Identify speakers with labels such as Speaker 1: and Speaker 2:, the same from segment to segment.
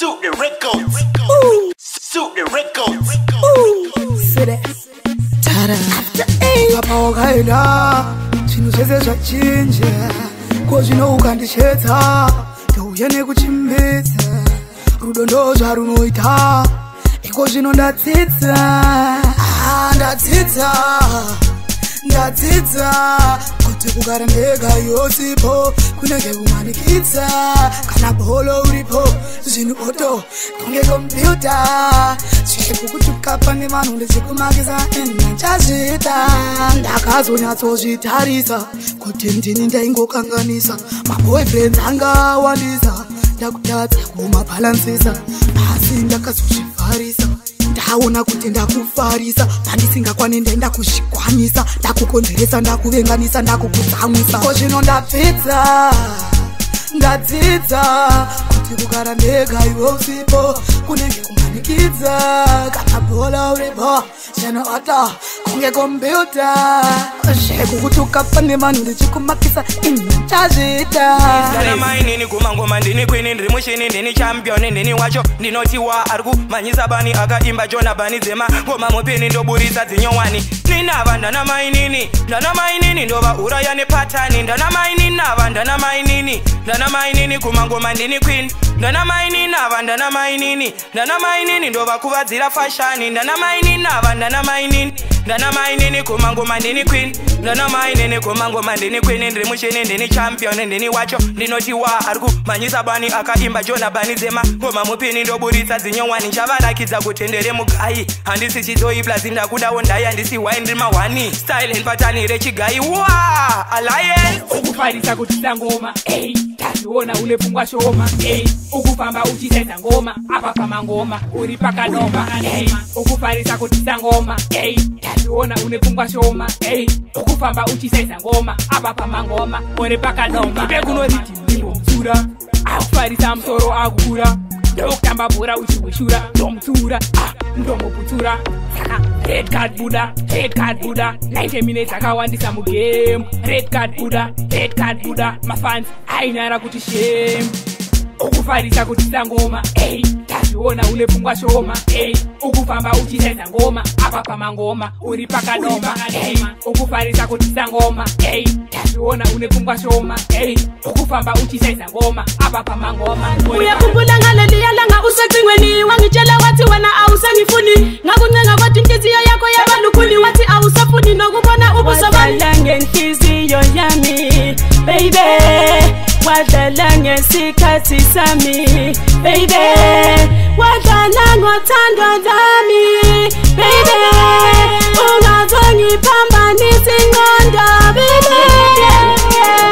Speaker 1: Suit the records. Suit the records.
Speaker 2: Say that. Tada. Papa wakaenda chinhu zvese zvachinja kozvino ukandichetsa ndouya nekuchimbidza rudo ndo zvarunoita iko zvino ndadzidza kuti kugara ndega yosipo kunenge kumanikidza kana bholo uripo zvinhu oto kunge kompyuta zvekukutuka pane vanhu ndechikumakisa ndachazviita ndakazonyatsozvitarisa kuti ndini ndaingokanganisa maboyfriends anga wandisa ndakutadza kumabhalansisa asi ndakazozvivharisa ndaona kuti ndakufarisa pandisingakwani ndaenda kuzvikwanisa ndakukonzeresa ndakuvenganisa ndakukutsamwisa ko zvino ndadzidza kuti kugara ndega iwe usipo kunenge kumanikidza kana bhola uripo zvinoota kunge kompyuta zvekukutuka pane vanhu ndichikumakisa ndachazviita
Speaker 3: mainini kumangoma ndini kwini ndiri mushini ndini champion ndini wacho ndinotiwa ari kumanyisa bani akaimba jona bani dzema ngoma mupini ndoburisa dzinyowani ninava ndana mainini ndova uraya nepatani ndana mainini nava ndana mainini kumangoma ndini kwini ndana mainini nava ndana mainini ndova kuvadzira fashani ndana mainini nava ndana mainini kumangoma ndini kwini ndana mainini kumangoma ndini kwini ndiri mushini ndini champion ndini wacho ndinotiwa ari kumanyisa bani akaimba jona bani dzema ngoma mupini ndoburitsa dzinyowani chavarakidza kutendere mugai handisi chizoiblazi ndakudawo ndai handisi wai ndiri mahwani style patani rechigai wa alliance
Speaker 4: ukufarisa kuti sangoma taziona une pfungwa shoma ukufamba uchisaisa ngoma apa pamangoma uri pakanomba ukufarisa kuti sangoma taziona une pfungwa shoma ukufamba uchisaisa ngoma apa pamangoma uri pakanomba pekunoriti ndimomtsura akufarisa musoro akura ndokutamba bhora uchihwishura ndomutsura ndomuputsura saka red card buda 90 minutes akawandisa mugame red card buda mafans ainyara kuti shame ukufarisa kuti sangoma taziona une pfungwa shoma ukufamba uchisaisa ngoma apa pamangoma uri pakanomba ukufarisa kuti sangoma taziona une pfungwa shoma ukufamba uchisaisa ngoma apa pamangoma
Speaker 5: uyakumbula ngaleliya langa usecingweni wangitshela wathi wena awusengifuni ngakuncenga kwathi inhliziyo yakho yabalukuni wathi awusafuni nokubona ubuso bami ngenhliziyo yami baby wadlala ngesikhathi sami baby wadlala ngothando lami baby ungazongiphambanisa ingqondo baby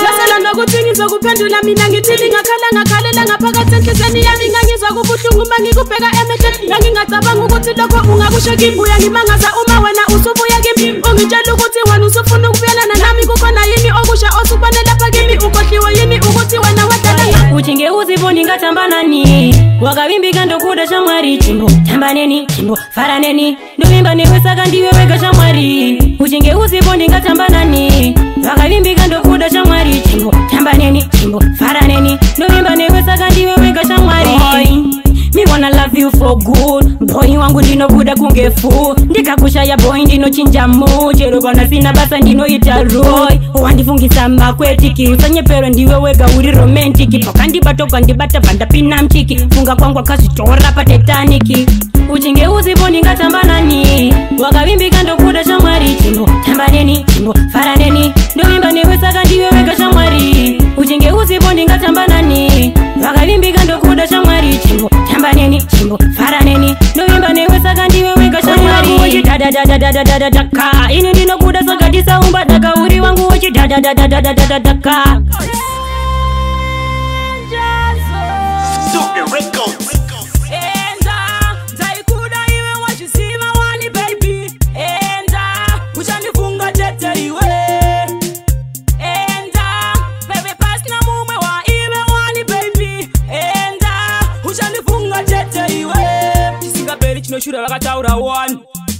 Speaker 5: lasela nokuthi ngizokuphendula mina ngithini ngakhalela ngaphakathi enhlizweni yami ngangizwa kubuhlungu uma ngikubheka emehlweni ngangingacabanga ukuthi lokho ungakusho kimi uyangimangaza uma wena usubuya kimi ungitshela ukuthi wena usufuna ukubuyelana nami kukhona yini okusha osubone lapha kimi ukhohliwe yini ukuthi wena wadala
Speaker 6: uchinge uziboni ngatambanani wakavimbika ndokuda shamwari chimbo tambaneni chimbo faraneni ndovimba newesaka ndiwe wega shamwari uchinge uziboni ngatambanani wakavimbika ndokuda shamwari chimbo tambaneni chimbo faraneni ndovimba newesaka ndiwe wega shamwari Me wanna love you for good boy wangu ndinobuda kunge fu ndikakushaya boy ndinochinja mood chero kana sina basa ndinoita roy wandifungisa makwetiki usanyepero ndiwe wega uri romantic pakandibatoka ndibata vandapina mchiki funga kwangu akazvitora patetaniki uchinge uzipo ndingatambanani wakavimbika ndokuda shamwari chimbo tambaneni chimbo faraneni ndovimba newesaka ndiwe wega shamwari uchinge uzipo ndingatambanani wakavimbika ndokuda shamwari chimbo tambaneni chimbo faraneni ndovimba newesaka ndiwe wega shamwari uchidadadadadadadadaka ini ndinokuda sakatisaumba daka uri wangu uchidadadadadadadaka
Speaker 1: Suit the records.
Speaker 4: Shura vakataura one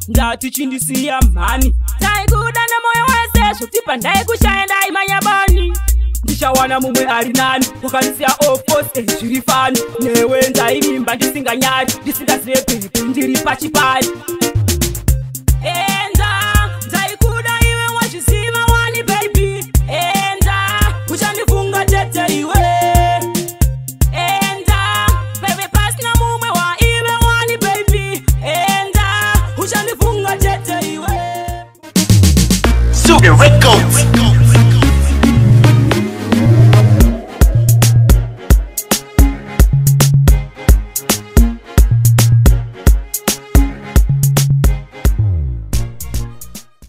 Speaker 4: ndati chindisiya mhani taikuda nemoyo wese zvokutipa ndaikushaya ndaimanya bani ndichawana mumwe ari nani wakandisiya ofose zviri fani newe ndaivimba ndisinganyari ndisingazive pepe ndiri pachipani